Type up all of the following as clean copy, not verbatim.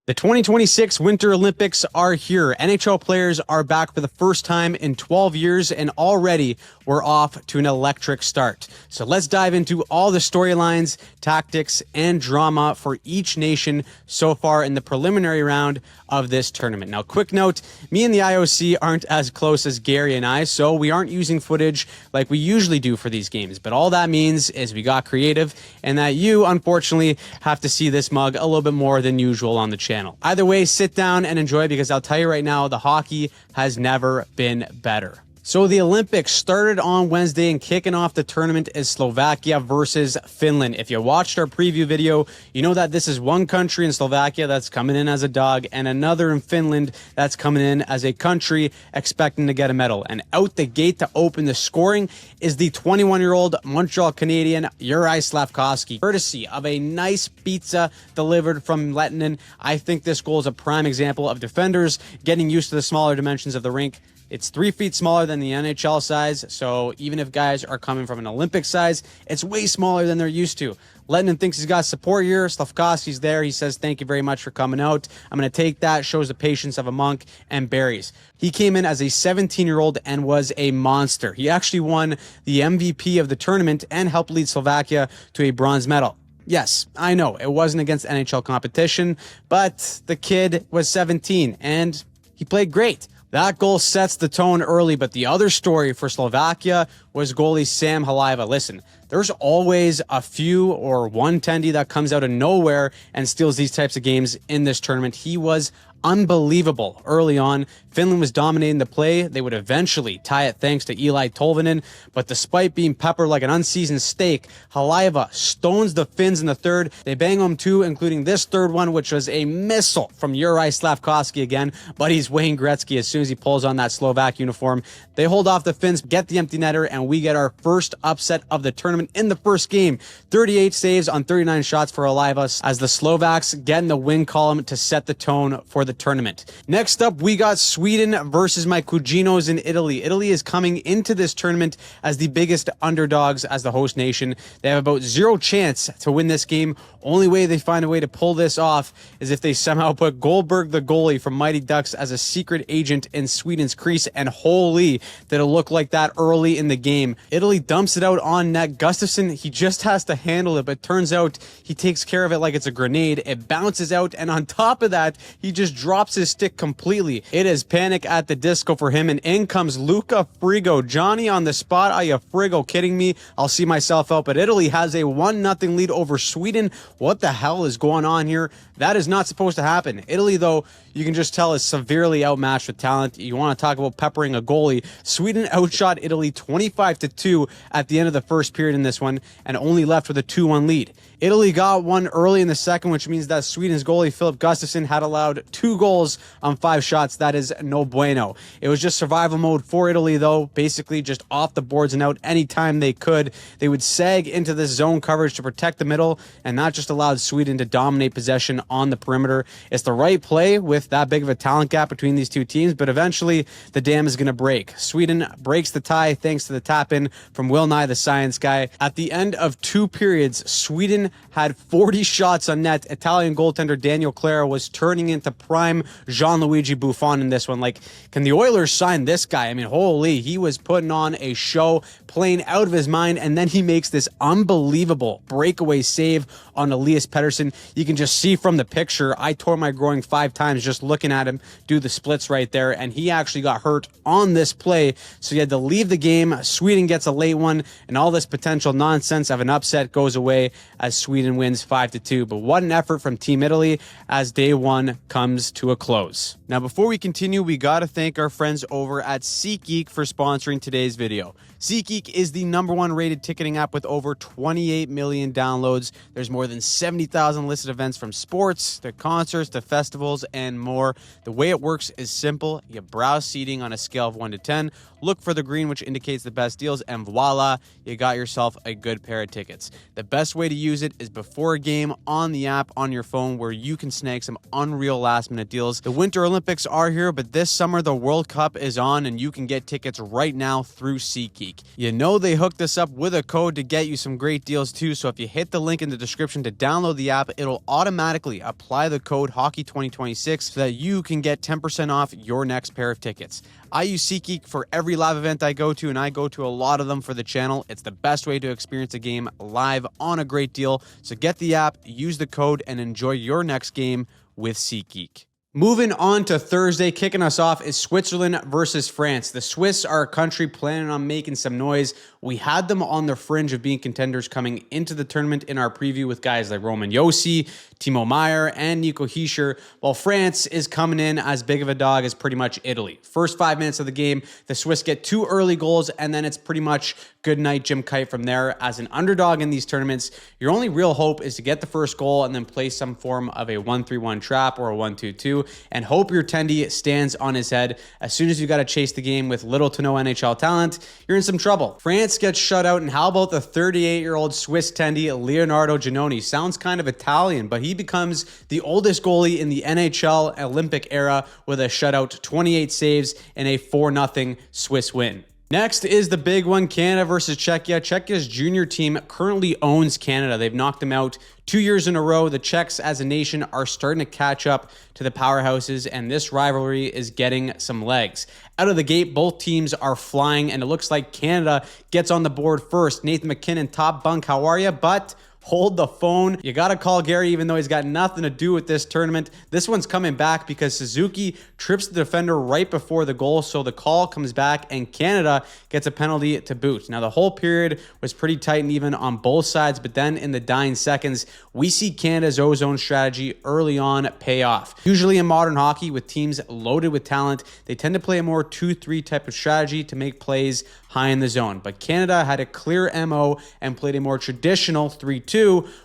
The 2026 Winter Olympics are here. NHL players are back for the first time in 12 years, and already we're off to an electric start. So let's dive into all the storylines, tactics, and drama for each nation so far in the preliminary round of this tournament. Now, quick note, me and the IOC aren't as close as Gary and I, so we aren't using footage like we usually do for these games. But all that means is we got creative, and that you, unfortunately, have to see this mug a little bit more than usual on the channel. Either way, sit down and enjoy, because I'll tell you right now, the hockey has never been better. So the Olympics started on Wednesday, and kicking off the tournament is Slovakia versus Finland. If you watched our preview video, you know that this is one country in Slovakia that's coming in as a dog, and another in Finland that's coming in as a country expecting to get a medal. And out the gate to open the scoring is the 21-year-old Montreal Canadian Juraj Slafkovský, courtesy of a nice pizza delivered from Lettinen. I think this goal is a prime example of defenders getting used to the smaller dimensions of the rink. It's 3 feet smaller than the NHL size, so even if guys are coming from an Olympic size, it's way smaller than they're used to. Lettinen thinks he's got support here. Slafkovsky's there. He says, "Thank you very much for coming out. I'm going to take that." Shows the patience of a monk, and berries. He came in as a 17-year-old and was a monster. He actually won the MVP of the tournament and helped lead Slovakia to a bronze medal. Yes, I know, it wasn't against NHL competition, but the kid was 17, and he played great. That goal sets the tone early, but the other story for Slovakia was goalie Sam Halaiva. Listen, there's always a few or one tendy that comes out of nowhere and steals these types of games in this tournament. He was unbelievable early on. Finland was dominating the play. They would eventually tie it thanks to Eli Tolvanen, but despite being peppered like an unseasoned steak, Halaiva stones the Finns in the third. They bang home two, including this third one, which was a missile from Juraj Slafkovský again, but he's Wayne Gretzky as soon as he pulls on that Slovak uniform. They hold off the Finns, get the empty netter, and we get our first upset of the tournament in the first game. 38 saves on 39 shots for Halaiva as the Slovaks get in the win column to set the tone for the tournament. Next up, we got Sweden versus my Cuginos in Italy. Italy is coming into this tournament as the biggest underdogs as the host nation. They have about zero chance to win this game. Only way they find a way to pull this off is if they somehow put Goldberg, the goalie from Mighty Ducks, as a secret agent in Sweden's crease, and holy, did it look like that early in the game. Italy dumps it out on net. Gustafsson, he just has to handle it, but turns out he takes care of it like it's a grenade. It bounces out, and on top of that, he just drops his stick completely. It is panic at the disco for him, and in comes Luca Frigo. Johnny on the spot. Are you frigo kidding me? I'll see myself out, but Italy has a 1-0 lead over Sweden. What the hell is going on here? That is not supposed to happen. Italy, though, you can just tell is severely outmatched with talent. You want to talk about peppering a goalie. Sweden outshot Italy 25-2 at the end of the first period in this one, and only left with a 2-1 lead. Italy got one early in the second, which means that Sweden's goalie Filip Gustafsson had allowed 2 goals on 5 shots. That is no bueno. It was just survival mode for Italy, though, basically just off the boards and out anytime they could. They would sag into this zone coverage to protect the middle, and that just allowed Sweden to dominate possession on the perimeter. It's the right play with that big of a talent gap between these two teams, but eventually the dam is going to break. Sweden breaks the tie thanks to the tap-in from Will Nye, the science guy. At the end of 2 periods, Sweden had 40 shots on net. Italian goaltender Daniel Clara was turning into prime Gianluigi Buffon in this one. Like, can the Oilers sign this guy? I mean, holy, he was putting on a show, playing out of his mind, and then he makes this unbelievable breakaway save on Elias Pettersson. You can just see from the picture, I tore my groin 5 times just looking at him do the splits right there, and he actually got hurt on this play, so he had to leave the game. Sweden gets a late one, and all this potential nonsense of an upset goes away as Sweden wins 5-2. But what an effort from Team Italy as day one comes to a close. Now, before we continue, we got to thank our friends over at SeatGeek for sponsoring today's video. SeatGeek is the #1 rated ticketing app with over 28 million downloads. There's more than 70,000 listed events, from sports to concerts to festivals and more. The way it works is simple. You browse seating on a scale of 1 to 10, look for the green, which indicates the best deals, and voila, you got yourself a good pair of tickets. The best way to use it is before a game on the app on your phone, where you can snag some unreal last-minute deals. The Winter Olympics are here, but this summer the World Cup is on, and you can get tickets right now through SeatGeek. SeatGeek. You know they hooked us up with a code to get you some great deals too, so if you hit the link in the description to download the app, it'll automatically apply the code HOCKEY2026 so that you can get 10% off your next pair of tickets. I use SeatGeek for every live event I go to, and I go to a lot of them for the channel. It's the best way to experience a game live on a great deal. So get the app, use the code, and enjoy your next game with SeatGeek. Moving on to Thursday, kicking us off is Switzerland versus France. The Swiss are a country planning on making some noise. We had them on the fringe of being contenders coming into the tournament in our preview with guys like Roman Yossi, Timo Meyer, and Nico Hischier, while France is coming in as big of a dog as pretty much Italy. First 5 minutes of the game, the Swiss get 2 early goals, and then it's pretty much good night Jim Kite from there. As an underdog in these tournaments, your only real hope is to get the first goal and then play some form of a 1-3-1 trap or a 1-2-2 and hope your Tendi stands on his head. As soon as you got to chase the game with little to no NHL talent, you're in some trouble. France gets shut out, and how about the 38-year-old Swiss Tendi, Leonardo Giannoni? Sounds kind of Italian, but he becomes the oldest goalie in the NHL Olympic era with a shutout, 28 saves, and a 4-0 Swiss win. Next is the big one, Canada versus Czechia. Czechia's junior team currently owns Canada. They've knocked them out 2 years in a row. The Czechs as a nation are starting to catch up to the powerhouses, and this rivalry is getting some legs. Out of the gate, both teams are flying, and it looks like Canada gets on the board first. Nathan McKinnon, top bunk, how are you? But hold the phone. You got to call Gary even though he's got nothing to do with this tournament. This one's coming back because Suzuki trips the defender right before the goal, so the call comes back and Canada gets a penalty to boot. Now, the whole period was pretty tight and even on both sides, but then in the dying seconds, we see Canada's ozone strategy early on pay off. Usually in modern hockey, with teams loaded with talent, they tend to play a more 2-3 type of strategy to make plays high in the zone. But Canada had a clear MO and played a more traditional 3-2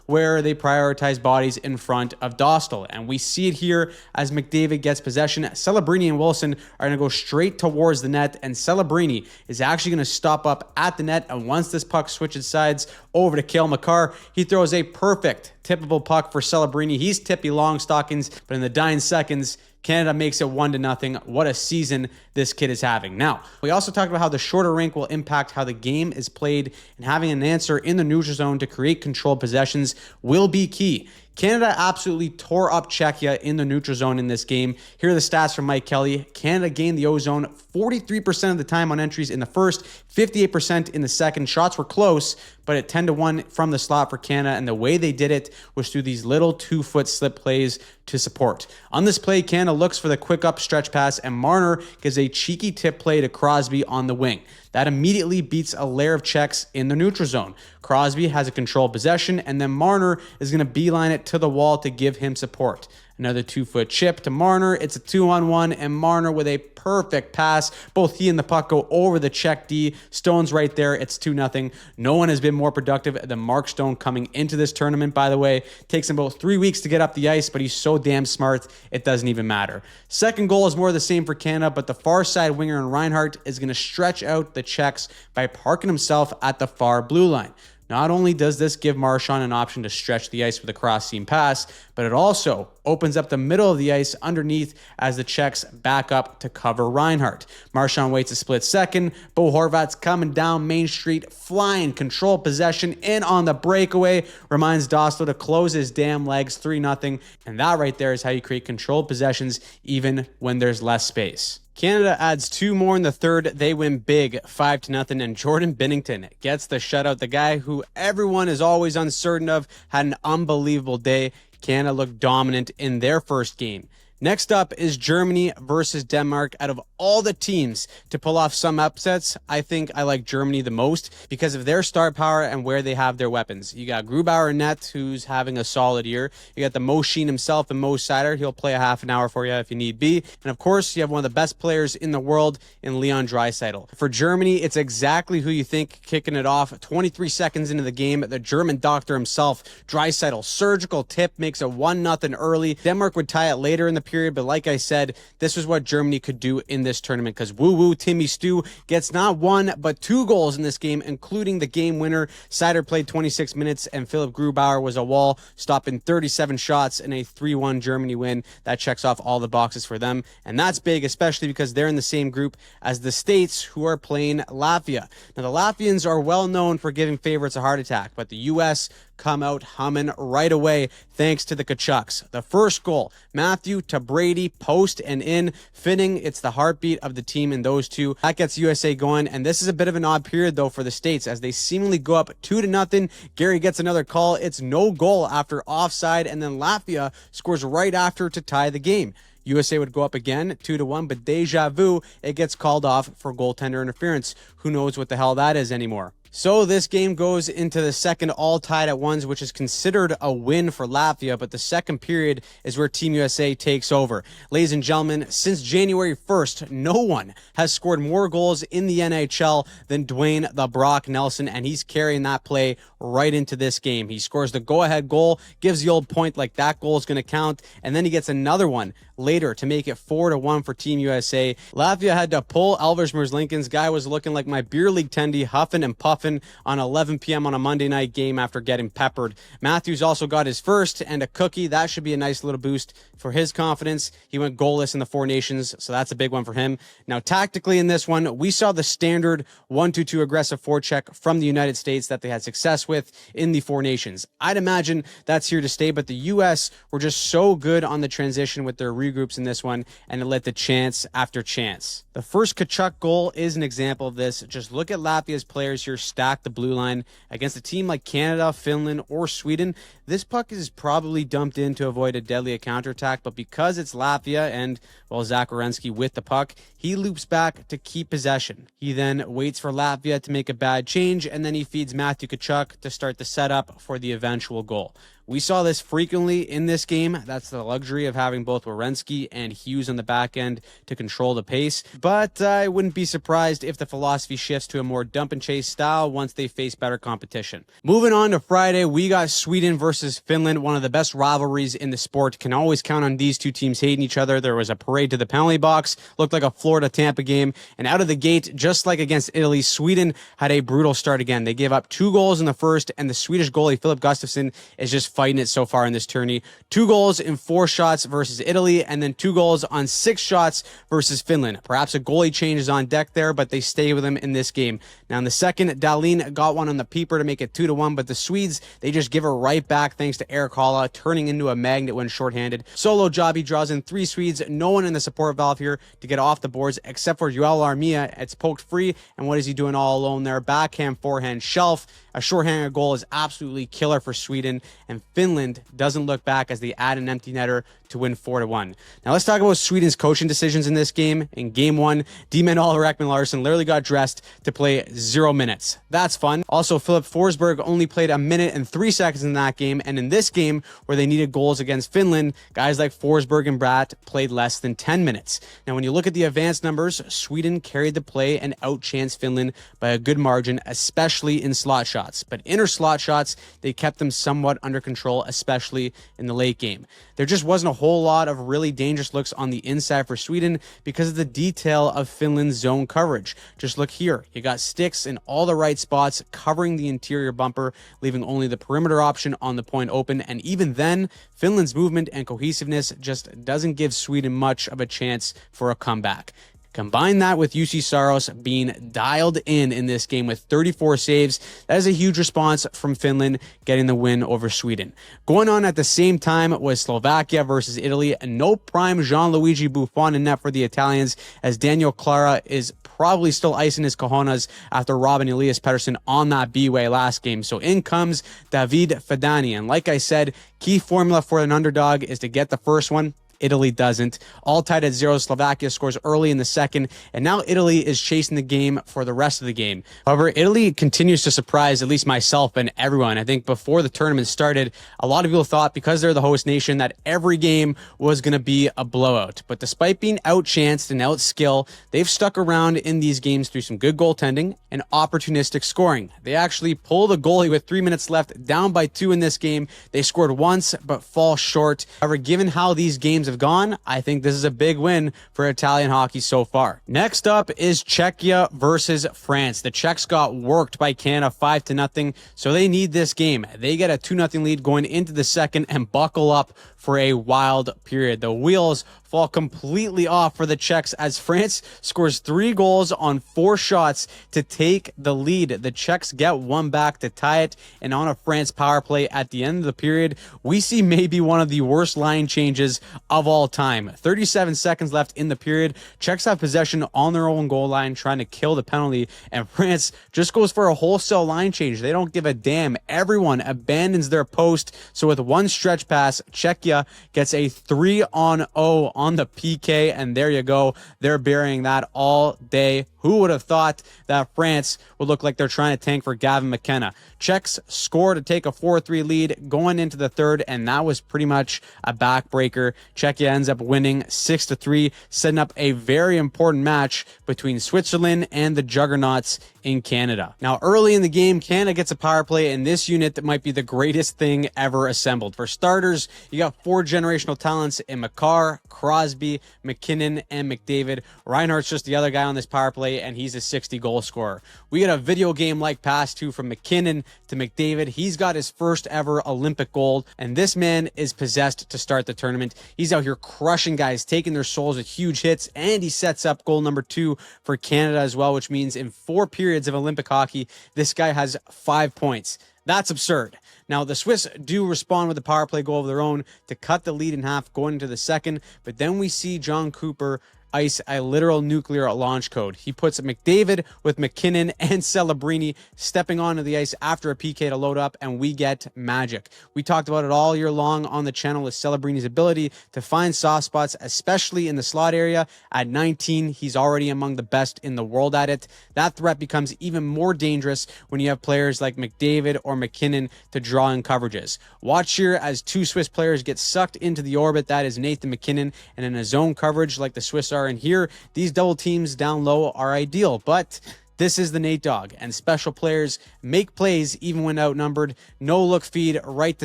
where they prioritize bodies in front of Dostal. And we see it here as McDavid gets possession. Celebrini and Wilson are going to go straight towards the net, and Celebrini is actually going to stop up at the net. And once this puck switches sides over to Cale Makar, he throws a perfect tippable puck for Celebrini. He's tippy long stockings, but in the dying seconds, Canada makes it 1-0. What a season this kid is having. Now, we also talked about how the shorter rink will impact how the game is played, and having an answer in the neutral zone to create controlled possessions will be key. Canada absolutely tore up Czechia in the neutral zone in this game. Here are the stats from Mike Kelly. Canada gained the ozone 43% of the time on entries in the first, 58% in the second. Shots were close, but at 10-1 from the slot for Canada, and the way they did it was through these little 2-foot slip plays to support. On this play, Canada looks for the quick up stretch pass, and Marner gives a cheeky tip play to Crosby on the wing. That immediately beats a layer of Czechs in the neutral zone. Crosby has a controlled possession, and then Marner is going to beeline it to the wall to give him support. Another 2-foot chip to Marner. It's a 2-on-1, and Marner with a perfect pass. Both he and the puck go over the Czech D. Stone's right there. It's 2-0. No one has been more productive than Mark Stone coming into this tournament, by the way. Takes him about 3 weeks to get up the ice, but he's so damn smart, it doesn't even matter. Second goal is more of the same for Canada, but the far side winger in Reinhardt is going to stretch out the Czechs by parking himself at the far blue line. Not only does this give Marchand an option to stretch the ice with a cross-seam pass, but it also opens up the middle of the ice underneath as the Czechs back up to cover Reinhardt. Marchand waits a split second. Bo Horvat's coming down Main Street, flying, control possession, in on the breakaway. Reminds Dostal to close his damn legs, 3-0. And that right there is how you create controlled possessions even when there's less space. Canada adds 2 more in the third. They win big, 5-0, and Jordan Binnington gets the shutout. The guy who everyone is always uncertain of had an unbelievable day. Canada looked dominant in their first game. Next up is Germany versus Denmark. Out of all the teams to pull off some upsets, I think I like Germany the most because of their star power and where they have their weapons. You got Grubauer in net, who's having a solid year. You got the Mo Sheen himself and Mo Seider. He'll play a half an hour for you if you need be. And of course, you have one of the best players in the world in Leon Draisaitl. For Germany, it's exactly who you think kicking it off. 23 seconds into the game, the German doctor himself, Draisaitl, surgical tip, makes it 1-0 early. Denmark would tie it later in the period, but like I said, this was what Germany could do in this tournament because woo-woo Timmy Stu gets not one, but 2 goals in this game, including the game winner. Seider played 26 minutes, and Philipp Grubauer was a wall, stopping 37 shots in a 3-1 Germany win. That checks off all the boxes for them, and that's big, especially because they're in the same group as the States, who are playing Latvia. Now, the Latvians are well known for giving favorites a heart attack, but the U.S. come out humming right away thanks to the Kachucks. The first goal, Matthew to Brady, post and in, fitting. It's the heartbeat of the team in those two. That gets USA going, and this is a bit of an odd period, though, for the States as they seemingly go up 2-0. Gary gets another call. It's no goal after offside, and then Latvia scores right after to tie the game. USA would go up again, 2-1, but deja vu, it gets called off for goaltender interference. Who knows what the hell that is anymore? So this game goes into the second all tied at 1s, which is considered a win for Latvia, but the second period is where Team USA takes over. Ladies and gentlemen, since January 1st, no one has scored more goals in the NHL than Dwayne "the Brock" Nelson, and he's carrying that play right into this game. He scores the go-ahead goal, gives the old point like that goal is going to count, and then he gets another one later to make it 4-1 for Team USA. Latvia had to pull Elvis Merzlikins. Guy was looking like my beer league tendy, huffing and puffing on 11 p.m. on a Monday night game after getting peppered. Matthews also got his first and a cookie. That should be a nice little boost for his confidence. He went goalless in the Four Nations, so that's a big one for him. Now, tactically in this one, we saw the standard 1-2-2 aggressive forecheck from the United States that they had success with in the Four Nations. I'd imagine that's here to stay, but the U.S. were just so good on the transition with their regroups in this one, and it led to chance after chance. The first Kachuk goal is an example of this. Just look at Latvia's players here stack the blue line against a team like Canada, Finland, or Sweden. This puck is probably dumped in to avoid a deadly counterattack, but because it's Latvia and, well, Zach Werenski with the puck, he loops back to keep possession. He then waits for Latvia to make a bad change, and then he feeds Matthew Kachuk to start the setup for the eventual goal. We saw this frequently in this game. That's the luxury of having both Werenski and Hughes on the back end to control the pace. But I wouldn't be surprised if the philosophy shifts to a more dump and chase style once they face better competition. Moving on to Friday, we got Sweden versus Finland, one of the best rivalries in the sport. Can always count on these two teams hating each other. There was a parade to the penalty box, looked like a Florida-Tampa game, and out of the gate, just like against Italy, Sweden had a brutal start again. They gave up 2 goals in the first, and the Swedish goalie, Filip Gustafsson, is just fighting it so far in this tourney. 2 goals in 4 shots versus Italy, and then 2 goals on 6 shots versus Finland. Perhaps a goalie change is on deck there, but they stay with him in this game. Now in the second, Dahlin got one on the peeper to make it 2-1, but the Swedes, they just give it right back thanks to Erik Haula turning into a magnet when shorthanded. Solo job, he draws in 3 Swedes, no one in the support valve here to get off the boards except for Joel Armia. It's poked free, and what is he doing all alone there? Backhand, forehand, shelf. A shorthanded goal is absolutely killer for Sweden, and Finland doesn't look back as they add an empty netter to win 4-1. Now let's talk about Sweden's coaching decisions in this game. In game 1, D-man Oliver Ekman-Larsson literally got dressed to play 0 minutes. That's fun. Also, Philip Forsberg only played 1 minute and 3 seconds in that game, and in this game, where they needed goals against Finland, guys like Forsberg and Bratt played less than 10 minutes. Now, when you look at the advanced numbers, Sweden carried the play and outchanced Finland by a good margin, especially in slot shots. But inner slot shots, they kept them somewhat under control, especially in the late game. There just wasn't a whole lot of really dangerous looks on the inside for Sweden because of the detail of Finland's zone coverage. Just look here. You got sticks in all the right spots covering the interior bumper, leaving only the perimeter option on the point open. And even then, Finland's movement and cohesiveness just doesn't give Sweden much of a chance for a comeback. Combine that with UC Saros being dialed in this game with 34 saves. That is a huge response from Finland getting the win over Sweden. Going on at the same time was Slovakia versus Italy, and no prime Gianluigi Buffon in net for the Italians, as Daniel Clara is probably still icing his cojones after robbing Elias Pettersson on that B-way last game. So in comes David Fedani, and like I said, key formula for an underdog is to get the first one. Italy doesn't. All tied at 0, Slovakia scores early in the second, and now Italy is chasing the game for the rest of the game. However, Italy continues to surprise at least myself and everyone. I think before the tournament started, a lot of people thought because they're the host nation that every game was going to be a blowout. But despite being outchanced and outskilled, they've stuck around in these games through some good goaltending and opportunistic scoring. They actually pulled a goalie with 3 minutes left, down by 2 in this game. They scored once, but fall short. However, given how these games have gone, I think this is a big win for Italian hockey so far. Next up is Czechia versus France. The Czechs got worked by Canada 5-0, so they need this game. They get a 2-0 lead going into the second and buckle up for a wild period. The wheels fall completely off for the Czechs as France scores 3 goals on 4 shots to take the lead. The Czechs get one back to tie it, and on a France power play at the end of the period, we see maybe one of the worst line changes of all time. 37 seconds left in the period. Czechs have possession on their own goal line trying to kill the penalty, and France just goes for a wholesale line change. They don't give a damn. Everyone abandons their post, so with one stretch pass, Czechia gets a 3-on-0 on the PK, and there you go. They're burying that all day. Who would have thought that France would look like they're trying to tank for Gavin McKenna? Czechs score to take a 4-3 lead going into the third, and that was pretty much a backbreaker. Czechia ends up winning 6-3, setting up a very important match between Switzerland and the Juggernauts in Canada. Now, early in the game, Canada gets a power play, and this unit that might be the greatest thing ever assembled. For starters, you got 4 generational talents in McCarr, Crosby, McKinnon, and McDavid. Reinhardt's just the other guy on this power play, and he's a 60-goal scorer. We get a video game-like pass, too, from McKinnon to McDavid. He's got his first ever Olympic gold, and this man is possessed to start the tournament. He's out here crushing guys, taking their souls with huge hits, and he sets up goal number 2 for Canada as well, which means in 4 periods of Olympic hockey, this guy has 5 points. That's absurd. Now, the Swiss do respond with a power play goal of their own to cut the lead in half going into the second, but then we see John Cooper ice a literal nuclear launch code. He puts McDavid with McKinnon and Celebrini stepping onto the ice after a PK to load up, and we get magic. We talked about it all year long on the channel with Celebrini's ability to find soft spots, especially in the slot area. At 19, he's already among the best in the world at it. That threat becomes even more dangerous when you have players like McDavid or McKinnon to draw in coverages. Watch here as 2 Swiss players get sucked into the orbit. That is Nathan McKinnon, and in a zone coverage like the Swiss are in here, these double teams down low are ideal, but this is the Nate Dogg, and special players make plays even when outnumbered. No look feed right to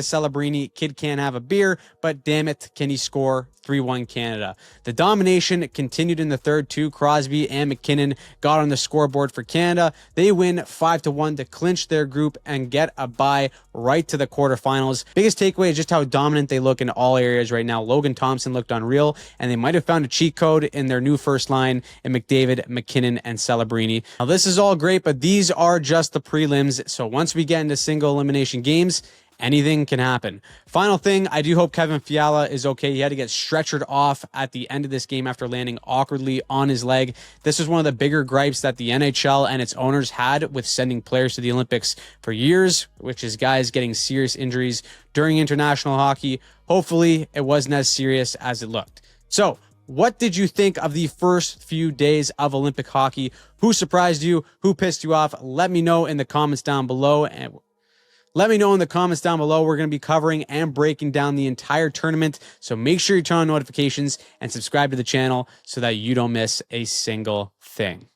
Celebrini. Kid can't have a beer, but damn it, can he score? 3-1 Canada. The domination continued in the third too. Crosby and McKinnon got on the scoreboard for Canada. They win 5-1 to clinch their group and get a bye right to the quarterfinals. Biggest takeaway is just how dominant they look in all areas right now. Logan Thompson looked unreal, and they might have found a cheat code in their new first line in McDavid, McKinnon, and Celebrini. Now, this is all great, but these are just the prelims. So once we get into single elimination games, anything can happen. Final thing, I do hope Kevin Fiala is okay. He had to get stretchered off at the end of this game after landing awkwardly on his leg. This was one of the bigger gripes that the NHL and its owners had with sending players to the Olympics for years, which is guys getting serious injuries during international hockey. Hopefully, it wasn't as serious as it looked. So, what did you think of the first few days of Olympic hockey? Who surprised you? Who pissed you off? Let me know in the comments down below. We're going to be covering and breaking down the entire tournament. So make sure you turn on notifications and subscribe to the channel so that you don't miss a single thing.